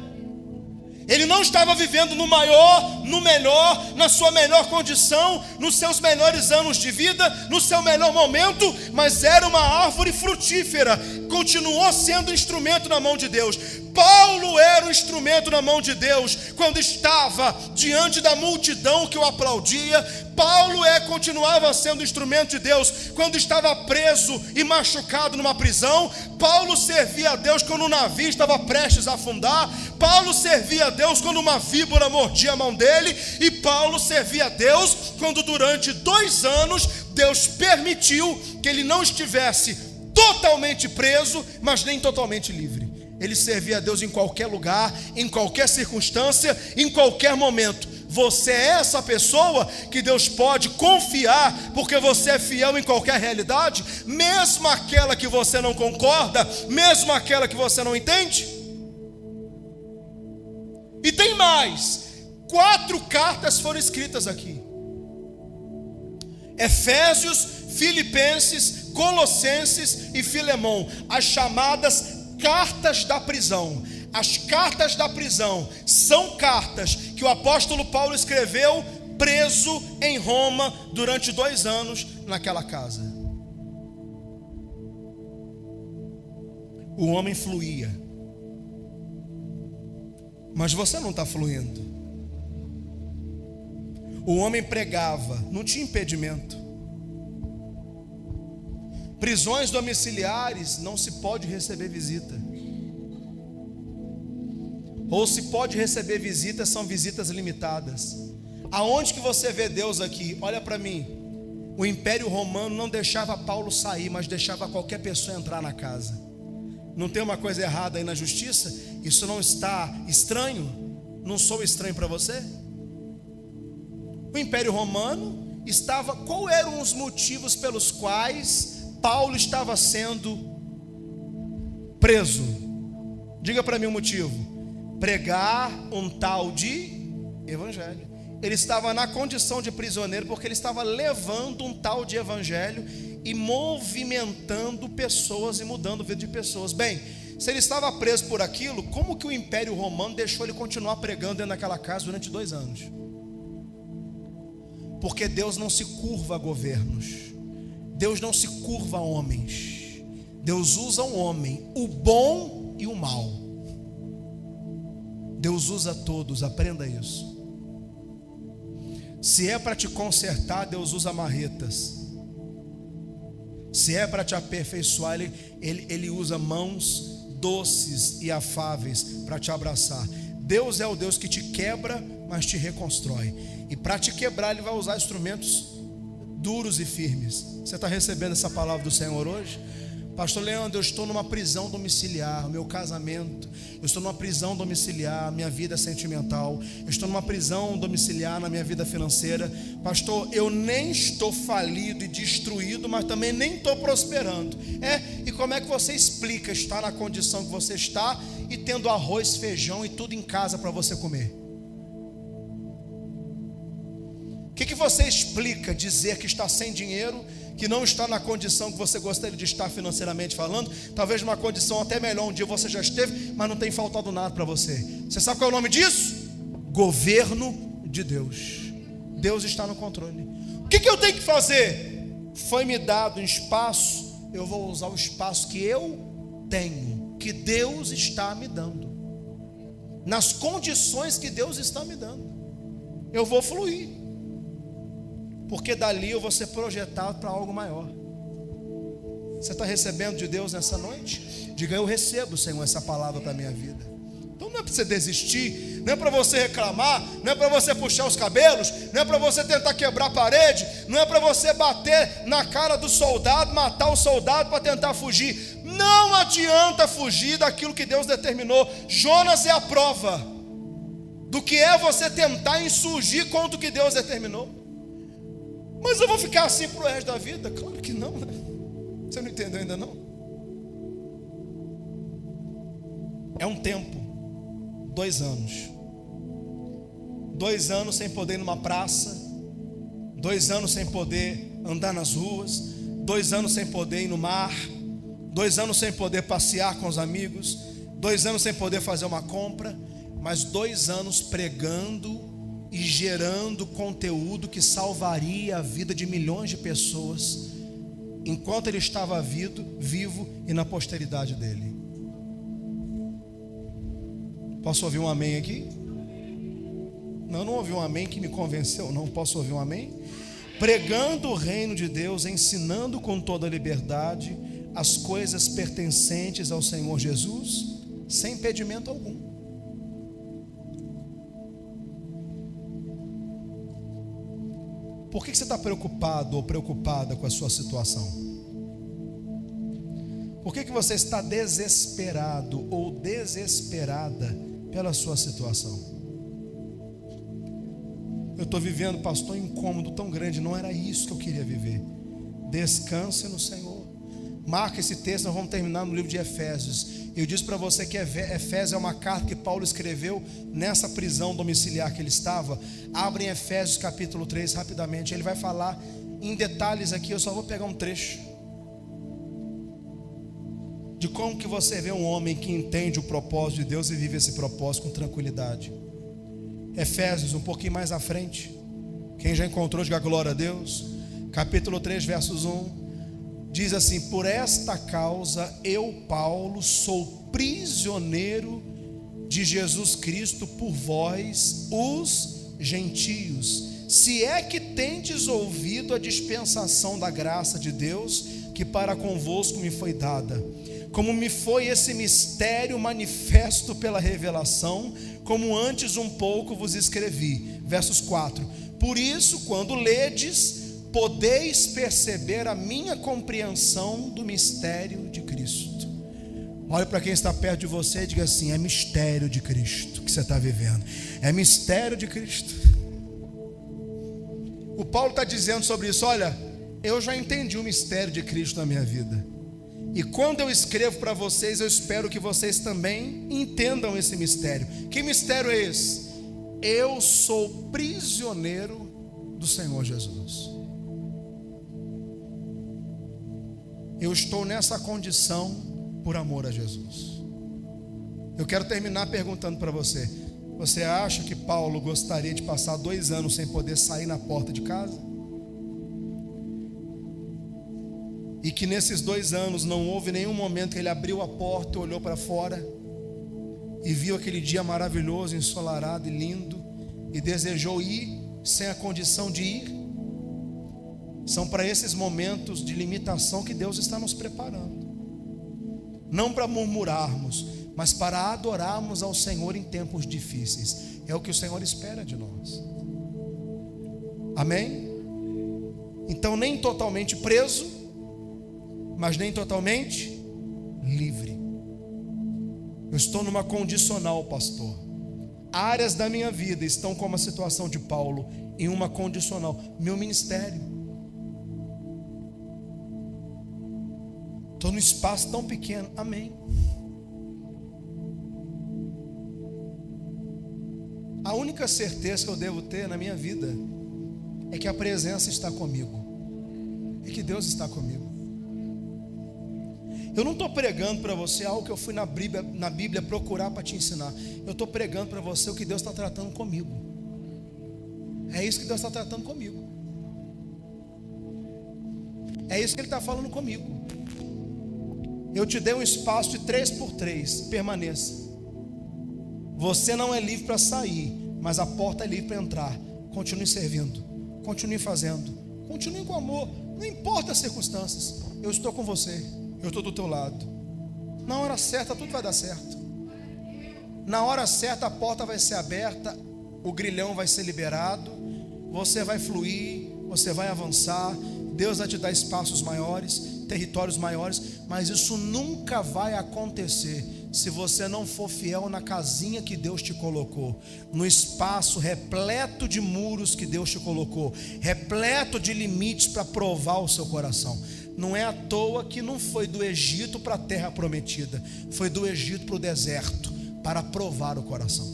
Ele não estava vivendo no maior, no melhor, na sua melhor condição, nos seus melhores anos de vida, no seu melhor momento, mas era uma árvore frutífera, continuou sendo instrumento na mão de Deus. Paulo era um instrumento na mão de Deus quando estava diante da multidão que o aplaudia. Paulo continuava sendo instrumento de Deus quando estava preso e machucado numa prisão. Paulo servia a Deus quando o navio estava prestes a afundar. Paulo servia a Deus quando uma víbora mordia a mão dele. E Paulo servia a Deus quando durante 2 anos Deus permitiu que ele não estivesse totalmente preso, mas nem totalmente livre. Ele servia a Deus em qualquer lugar, em qualquer circunstância, em qualquer momento. Você é essa pessoa que Deus pode confiar, porque você é fiel em qualquer realidade, mesmo aquela que você não concorda, mesmo aquela que você não entende. E tem mais, 4 cartas foram escritas aqui: Efésios, Filipenses, Colossenses e Filemão, as chamadas cartas da prisão. As cartas da prisão são cartas que o apóstolo Paulo escreveu preso em Roma durante 2 anos naquela casa. O homem fluía, mas você não está fluindo. O homem pregava, não tinha impedimento. Prisões domiciliares não se pode receber visita. Ou se pode receber visitas, são visitas limitadas. Aonde que você vê Deus aqui? Olha para mim. O Império Romano não deixava Paulo sair, mas deixava qualquer pessoa entrar na casa. Não tem uma coisa errada aí na justiça? Isso não está estranho? Não sou estranho para você? O Império Romano estava... Qual eram os motivos pelos quais Paulo estava sendo preso? Diga para mim o motivo. Pregar um tal de evangelho. Ele estava na condição de prisioneiro porque ele estava levando um tal de evangelho e movimentando pessoas e mudando a vida de pessoas. Bem, se ele estava preso por aquilo, como que o Império Romano deixou ele continuar pregando dentro daquela casa durante 2 anos? Porque Deus não se curva a governos. Deus não se curva a homens. Deus usa um homem, o bom e o mal. Deus usa todos, aprenda isso. Se é para te consertar, Deus usa marretas. Se é para te aperfeiçoar, ele usa mãos doces e afáveis para te abraçar. Deus é o Deus que te quebra, mas te reconstrói. E para te quebrar, Ele vai usar instrumentos duros e firmes. Você está recebendo essa palavra do Senhor hoje? Pastor Leandro, eu estou numa prisão domiciliar, meu casamento, eu estou numa prisão domiciliar, minha vida sentimental, eu estou numa prisão domiciliar na minha vida financeira. Pastor, eu nem estou falido e destruído, mas também nem estou prosperando. E como é que você explica estar na condição que você está e tendo arroz, feijão e tudo em casa para você comer? O que você explica dizer que está sem dinheiro, que não está na condição que você gostaria de estar financeiramente falando, talvez numa condição até melhor, um dia você já esteve, mas não tem faltado nada para você? Você sabe qual é o nome disso? Governo de Deus. Deus está no controle. O que eu tenho que fazer? Foi-me dado um espaço, eu vou usar o espaço que eu tenho, que Deus está me dando, nas condições que Deus está me dando. Eu vou fluir, porque dali eu vou ser projetado para algo maior. Você está recebendo de Deus nessa noite? Diga: eu recebo, Senhor, essa palavra para a minha vida. Então não é para você desistir, não é para você reclamar, não é para você puxar os cabelos, não é para você tentar quebrar a parede, não é para você bater na cara do soldado, matar o soldado para tentar fugir. Não adianta fugir daquilo que Deus determinou. Jonas é a prova do que é você tentar insurgir contra o que Deus determinou. Mas eu vou ficar assim para o resto da vida? Claro que não, né? Você não entendeu ainda não? É um tempo, 2 anos. 2 anos sem poder ir numa praça, 2 anos sem poder andar nas ruas, 2 anos sem poder ir no mar, 2 anos sem poder passear com os amigos, 2 anos sem poder fazer uma compra, mas 2 anos pregando e gerando conteúdo que salvaria a vida de milhões de pessoas, enquanto ele estava vivo e na posteridade dele. Posso ouvir um amém aqui? Não ouvi um amém que me convenceu, não. Posso ouvir um amém? Pregando o reino de Deus, ensinando com toda liberdade as coisas pertencentes ao Senhor Jesus, sem impedimento algum. Por que você está preocupado ou preocupada com a sua situação? Por que você está desesperado ou desesperada pela sua situação? Eu estou vivendo, pastor, um incômodo tão grande. Não era isso que eu queria viver. Descanse no Senhor. Marca esse texto, nós vamos terminar no livro de Efésios. Eu disse para você que Efésios é uma carta que Paulo escreveu nessa prisão domiciliar que ele estava. Abre em Efésios capítulo 3 rapidamente. Ele vai falar em detalhes aqui, eu só vou pegar um trecho de como que você vê um homem que entende o propósito de Deus e vive esse propósito com tranquilidade. Efésios, um pouquinho mais à frente. Quem já encontrou, diga glória a Deus. Capítulo 3, versos 1. Diz assim: por esta causa eu, Paulo, sou prisioneiro de Jesus Cristo por vós, os gentios, se é que tendes ouvido a dispensação da graça de Deus, que para convosco me foi dada, como me foi esse mistério manifesto pela revelação, como antes um pouco vos escrevi. Versos 4. Por isso, quando ledes, podeis perceber a minha compreensão do mistério de Cristo. Olhe para quem está perto de você e diga assim: é mistério de Cristo que você está vivendo. É mistério de Cristo. O Paulo está dizendo sobre isso: olha, eu já entendi o mistério de Cristo na minha vida. E quando eu escrevo para vocês, eu espero que vocês também entendam esse mistério. Que mistério é esse? Eu sou prisioneiro do Senhor Jesus. Eu estou nessa condição por amor a Jesus. Eu quero terminar perguntando para você: você acha que Paulo gostaria de passar 2 anos sem poder sair na porta de casa? E que nesses 2 anos não houve nenhum momento que ele abriu a porta, olhou para fora e viu aquele dia maravilhoso, ensolarado e lindo, e desejou ir sem a condição de ir? São para esses momentos de limitação que Deus está nos preparando. Não para murmurarmos, mas para adorarmos ao Senhor em tempos difíceis. É o que o Senhor espera de nós. Amém? Então, nem totalmente preso, mas nem totalmente livre. Eu estou numa condicional, pastor. Áreas da minha vida estão como a situação de Paulo, em uma condicional. Meu ministério. Estou num espaço tão pequeno. Amém. A única certeza que eu devo ter na minha vida é que a presença está comigo, e que Deus está comigo. Eu não estou pregando para você algo que eu fui na Bíblia procurar para te ensinar. Eu estou pregando para você o que Deus está tratando comigo. É isso que Deus está tratando comigo. É isso que Ele está falando comigo. Eu te dei um espaço de 3x3. Permaneça. Você não é livre para sair, mas a porta é livre para entrar. Continue servindo, continue fazendo, continue com amor. Não importa as circunstâncias, eu estou com você. Eu estou do teu lado. Na hora certa tudo vai dar certo. Na hora certa a porta vai ser aberta, o grilhão vai ser liberado, você vai fluir, você vai avançar. Deus vai te dar espaços maiores, territórios maiores, mas isso nunca vai acontecer se você não for fiel na casinha que Deus te colocou, no espaço repleto de muros que Deus te colocou, repleto de limites para provar o seu coração. Não é à toa que não foi do Egito para a terra prometida, foi do Egito para o deserto, para provar o coração.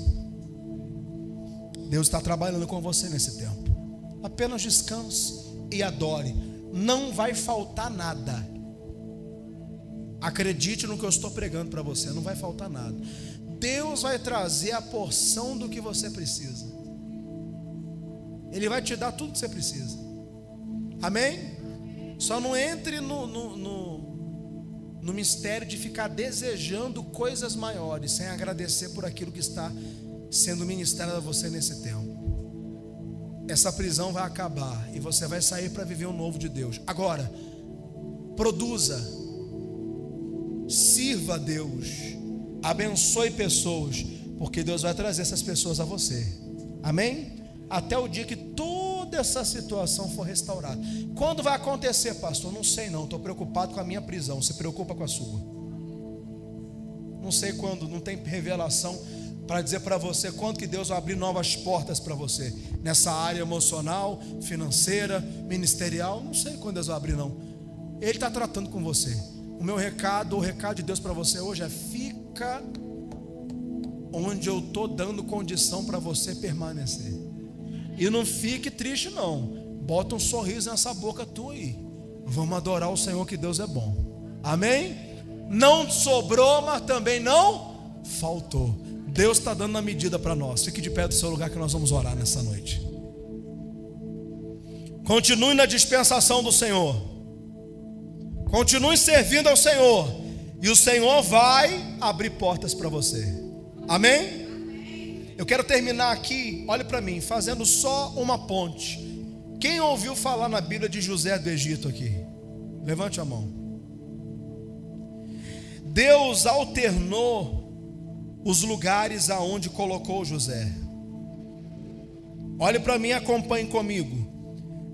Deus está trabalhando com você nesse tempo. Apenas descanse e adore. Não vai faltar nada. Acredite no que eu estou pregando para você, não vai faltar nada. Deus vai trazer a porção do que você precisa. Ele vai te dar tudo que você precisa. Amém? Só não entre no no mistério de ficar desejando coisas maiores, sem agradecer por aquilo que está sendo ministrado a você nesse tempo. Essa prisão vai acabar e você vai sair para viver o novo de Deus. Agora, produza, sirva a Deus, abençoe pessoas, porque Deus vai trazer essas pessoas a você. Amém? Até o dia que toda essa situação for restaurada. Quando vai acontecer, pastor? Não sei não, estou preocupado com a minha prisão. Se preocupa com a sua. Não sei quando, não tem revelação para dizer para você quando que Deus vai abrir novas portas para você, nessa área emocional, financeira, ministerial. Não sei quando Deus vai abrir não. Ele está tratando com você. O meu recado, o recado de Deus para você hoje é: fica onde eu estou dando condição para você permanecer. E não fique triste não. Bota um sorriso nessa boca tua aí. Vamos adorar o Senhor, que Deus é bom. Amém? Não sobrou, mas também não faltou. Deus está dando a medida para nós. Fique de pé do seu lugar que nós vamos orar nessa noite. Continue na dispensação do Senhor. Continue servindo ao Senhor. E o Senhor vai abrir portas para você. Amém? Eu quero terminar aqui, olhe para mim, fazendo só uma ponte. Quem ouviu falar na Bíblia de José do Egito aqui? Levante a mão. Deus alternou os lugares aonde colocou José. Olhe para mim e acompanhe comigo.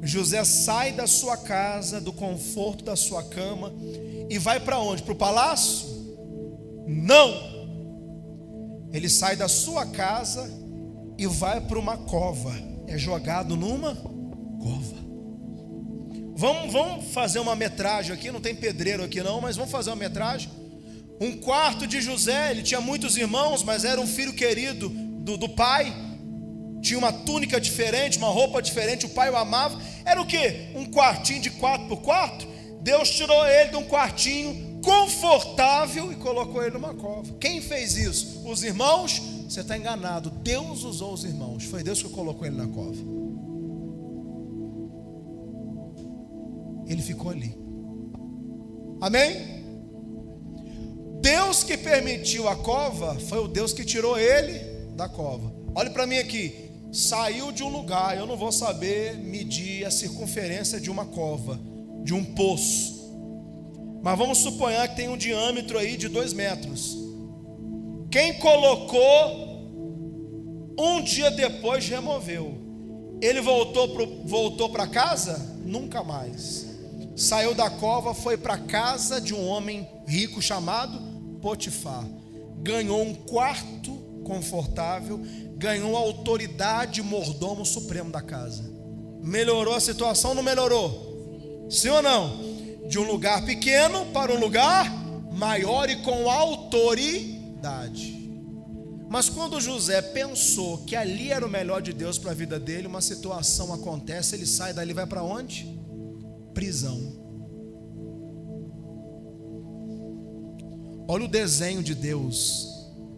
José sai da sua casa, do conforto da sua cama, e vai para onde? Para o palácio? Não! Ele sai da sua casa e vai para uma cova. É jogado numa cova. Vamos fazer uma metragem aqui. Não tem pedreiro aqui não, mas vamos fazer uma metragem. Um quarto de José. Ele tinha muitos irmãos, mas era um filho querido do pai. Tinha uma túnica diferente, uma roupa diferente. O pai o amava. Era o quê? Um quartinho de 4x4. Deus tirou ele de um quartinho confortável e colocou ele numa cova. Quem fez isso? Os irmãos? Você está enganado. Deus usou os irmãos. Foi Deus que colocou ele na cova. Ele ficou ali. Amém? Deus que permitiu a cova foi o Deus que tirou ele da cova. Olhe para mim aqui. Saiu de um lugar. Eu não vou saber medir a circunferência de uma cova, de um poço, mas vamos suponhar que tem um diâmetro aí de 2 metros. Quem colocou, um dia depois removeu. Ele voltou para casa? Nunca mais. Saiu da cova, foi para a casa de um homem rico chamado Potifar. Ganhou um quarto confortável, ganhou a autoridade, mordomo supremo da casa. Melhorou a situação ou não melhorou? Sim ou não? De um lugar pequeno para um lugar maior e com autoridade. Mas quando José pensou que ali era o melhor de Deus para a vida dele, uma situação acontece, ele sai dali e vai para onde? Prisão. Olha o desenho de Deus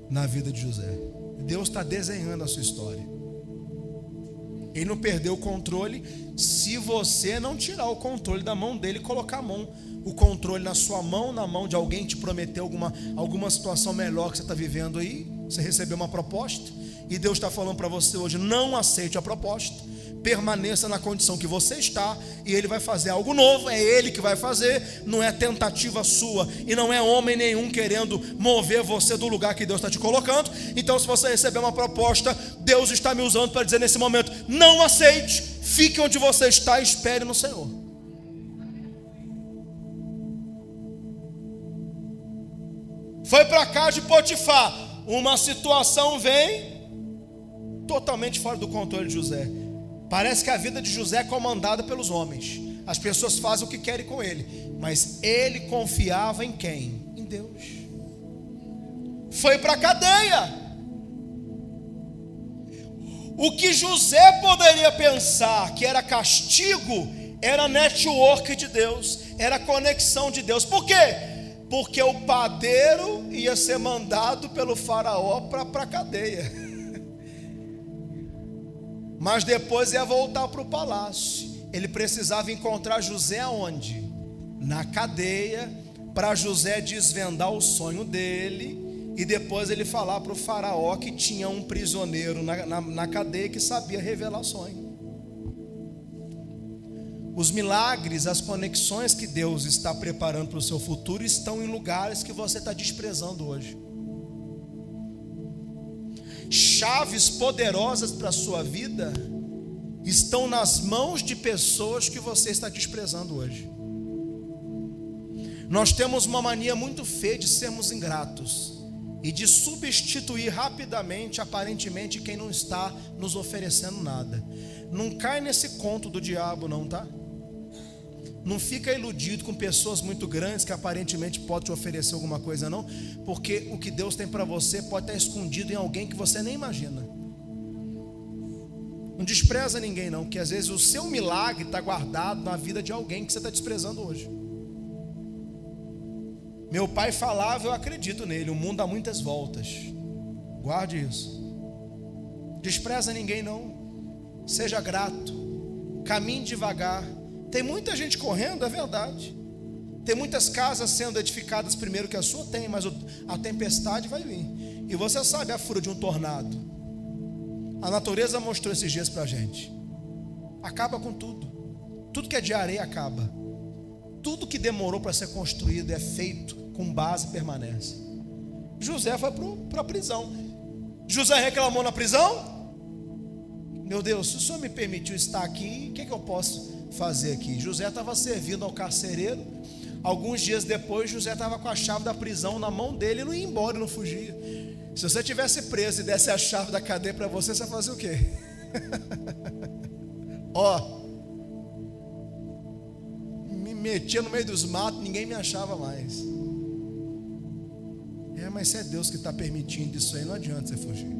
na vida de José. Deus está desenhando a sua história. Ele não perdeu o controle se você não tirar o controle da mão dele e colocar o controle na sua mão, na mão de alguém que te prometeu alguma situação melhor que você está vivendo aí. Você recebeu uma proposta e Deus está falando para você hoje: não aceite a proposta, permaneça na condição que você está, e Ele vai fazer algo novo. É Ele que vai fazer, não é tentativa sua, e não é homem nenhum querendo mover você do lugar que Deus está te colocando. Então, se você receber uma proposta, Deus está me usando para dizer nesse momento: não aceite, fique onde você está e espere no Senhor. Foi para a casa de Potifar, uma situação vem totalmente fora do controle de José. Parece que a vida de José é comandada pelos homens. As pessoas fazem o que querem com ele, mas ele confiava em quem? Em Deus. Foi para a cadeia. O que José poderia pensar que era castigo, era network de Deus, era conexão de Deus. Por quê? Porque o padeiro ia ser mandado pelo faraó para a cadeia, mas depois ia voltar para o palácio. Ele precisava encontrar José aonde? Na cadeia, para José desvendar o sonho dele e depois ele falar para o faraó que tinha um prisioneiro na cadeia que sabia revelar sonho. Os milagres, as conexões que Deus está preparando para o seu futuro estão em lugares que você está desprezando hoje. Chaves poderosas para a sua vida estão nas mãos de pessoas que você está desprezando hoje. Nós temos uma mania muito feia de sermos ingratos e de substituir rapidamente, aparentemente, quem não está nos oferecendo nada. Não cai nesse conto do diabo não, tá? Não fica iludido com pessoas muito grandes que aparentemente podem te oferecer alguma coisa não, porque o que Deus tem para você pode estar escondido em alguém que você nem imagina. Não despreza ninguém não, porque às vezes o seu milagre está guardado na vida de alguém que você está desprezando hoje. Meu pai falava, eu acredito nele, o mundo dá muitas voltas. Guarde isso. Despreza ninguém não. Seja grato. Caminhe devagar. Tem muita gente correndo, é verdade. Tem muitas casas sendo edificadas primeiro que a sua, tem, mas a tempestade vai vir. E você sabe a fúria de um tornado. A natureza mostrou esses dias pra gente. Acaba com tudo. Tudo que é de areia acaba. Tudo que demorou para ser construído é feito com base e permanece. José foi para a prisão. José reclamou na prisão. Meu Deus, se o Senhor me permitiu estar aqui, o que eu posso fazer aqui? José estava servindo ao carcereiro. Alguns dias depois, José estava com a chave da prisão na mão dele e não ia embora, não fugia. Se você tivesse preso e desse a chave da cadeia para você, você ia fazer o quê? Me metia no meio dos matos, ninguém me achava mais. Mas se é Deus que está permitindo isso aí, não adianta você fugir.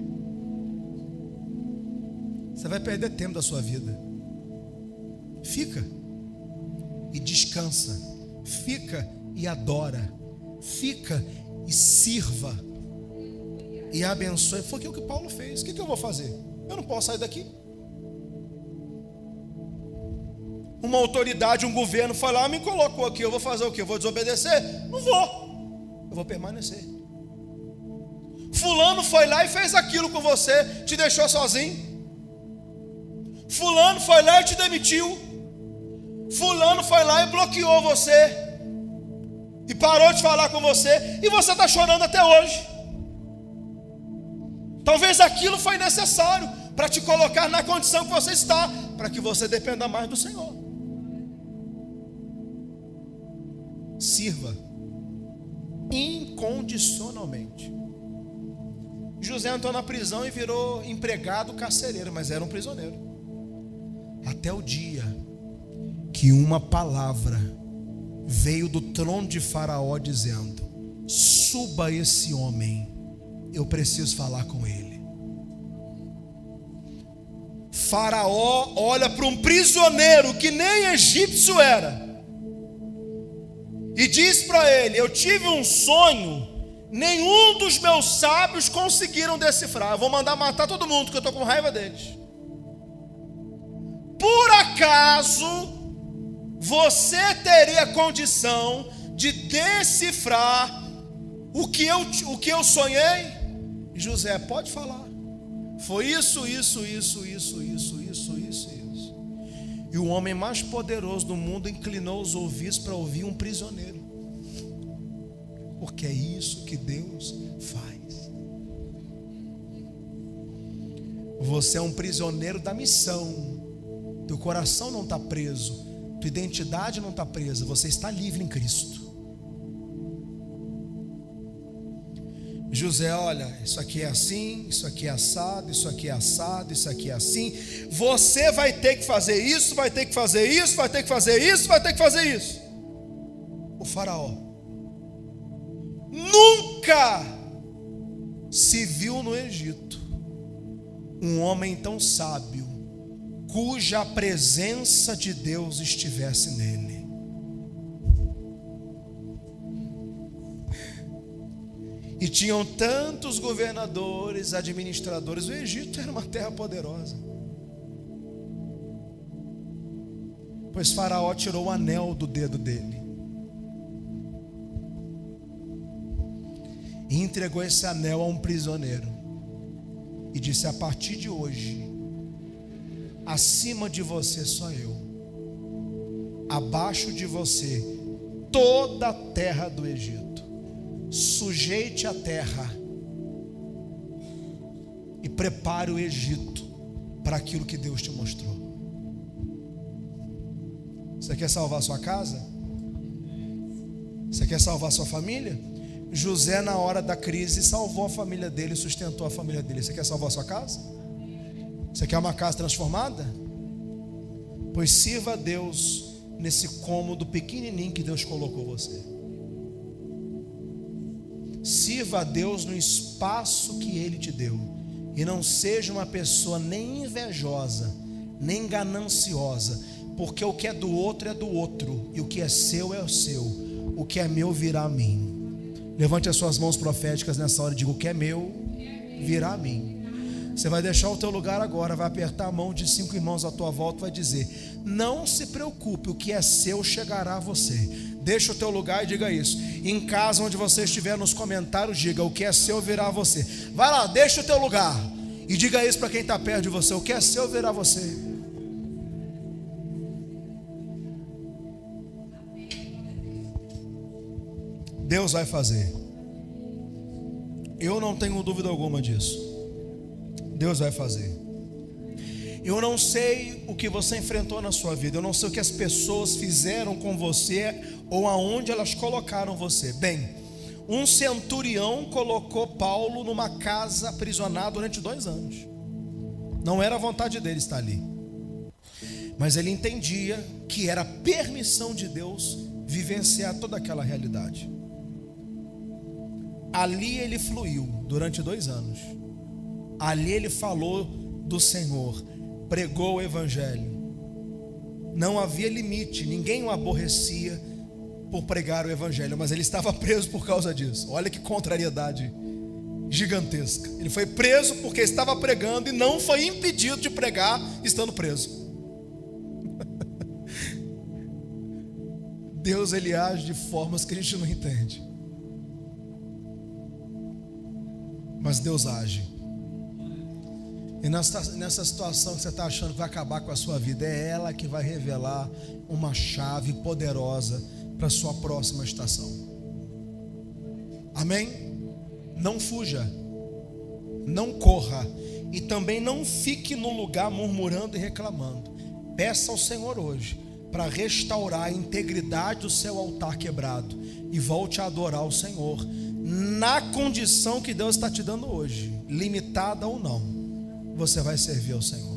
Você vai perder tempo da sua vida. Fica e descansa. Fica e adora. Fica e sirva. E abençoe. Foi o que Paulo fez. O que eu vou fazer? Eu não posso sair daqui. Uma autoridade, um governo foi lá, me colocou aqui. Eu vou fazer o quê? Eu vou desobedecer? Não vou. Eu vou permanecer. Fulano foi lá e fez aquilo com você, te deixou sozinho. Fulano foi lá e te demitiu. Fulano foi lá e bloqueou você e parou de falar com você, e você está chorando até hoje. Talvez aquilo foi necessário para te colocar na condição que você está, para que você dependa mais do Senhor. Sirva incondicionalmente. José entrou na prisão e virou empregado carcereiro, mas era um prisioneiro. Até o dia que uma palavra veio do trono de Faraó dizendo: suba esse homem, eu preciso falar com ele. Faraó olha para um prisioneiro que nem egípcio era e diz para ele: eu tive um sonho, nenhum dos meus sábios conseguiram decifrar. Eu vou mandar matar todo mundo, porque eu estou com raiva deles. Por acaso você teria condição de decifrar o que eu sonhei? E José, pode falar. Foi isso. E o homem mais poderoso do mundo inclinou os ouvidos para ouvir um prisioneiro. Porque é isso que Deus faz. Você é um prisioneiro da missão. Teu coração não está preso, tua identidade não está presa, você está livre em Cristo. José, olha, isso aqui é assim, isso aqui é assado, isso aqui é assado, isso aqui é assim. Você vai ter que fazer isso, vai ter que fazer isso, vai ter que fazer isso, vai ter que fazer isso. O faraó nunca se viu no Egito um homem tão sábio, cuja presença de Deus estivesse nele. E tinham tantos governadores, administradores. O Egito era uma terra poderosa. Pois Faraó tirou o anel do dedo dele. e entregou esse anel a um prisioneiro e disse: a partir de hoje, acima de você só eu, abaixo de você toda a terra do Egito. Sujeite a terra e prepare o Egito para aquilo que Deus te mostrou. Você quer salvar sua casa? Você quer salvar sua família? José, na hora da crise, salvou a família dele, sustentou a família dele. Você quer salvar sua casa? Você quer uma casa transformada? Pois sirva a Deus nesse cômodo pequenininho que Deus colocou você. Sirva a Deus no espaço que Ele te deu. E não seja uma pessoa nem invejosa, nem gananciosa, porque o que é do outro é do outro, e o que é seu é o seu. O que é meu virá a mim. Levante as suas mãos proféticas nessa hora e diga: o que é meu virá a mim. Você vai deixar o teu lugar agora, vai apertar a mão de 5 irmãos à tua volta e vai dizer: não se preocupe, o que é seu chegará a você. Deixa o teu lugar e diga isso. Em casa, onde você estiver, nos comentários, diga: o que é seu virá a você. Vai lá, deixa o teu lugar e diga isso para quem está perto de você: o que é seu virá a você. Deus vai fazer. Eu não tenho dúvida alguma disso. Deus vai fazer. Eu não sei o que você enfrentou na sua vida. Eu não sei o que as pessoas fizeram com você ou aonde elas colocaram você. Bem, um centurião colocou Paulo numa casa aprisionado durante 2 anos. Não era a vontade dele estar ali, mas ele entendia que era permissão de Deus vivenciar toda aquela realidade. Ali ele fluiu durante 2 anos. Ali ele falou do Senhor, pregou o Evangelho. Não havia limite, ninguém o aborrecia por pregar o Evangelho, mas ele estava preso por causa disso. Olha que contrariedade gigantesca. Ele foi preso porque estava pregando e não foi impedido de pregar estando preso. Deus, ele age de formas que a gente não entende, mas Deus age. E nessa situação que você está achando que vai acabar com a sua vida, é ela que vai revelar uma chave poderosa para a sua próxima estação. Amém? Não fuja, não corra, e também não fique no lugar murmurando e reclamando. Peça ao Senhor hoje para restaurar a integridade do seu altar quebrado e volte a adorar o Senhor na condição que Deus está te dando hoje, limitada ou não. Você vai servir ao Senhor.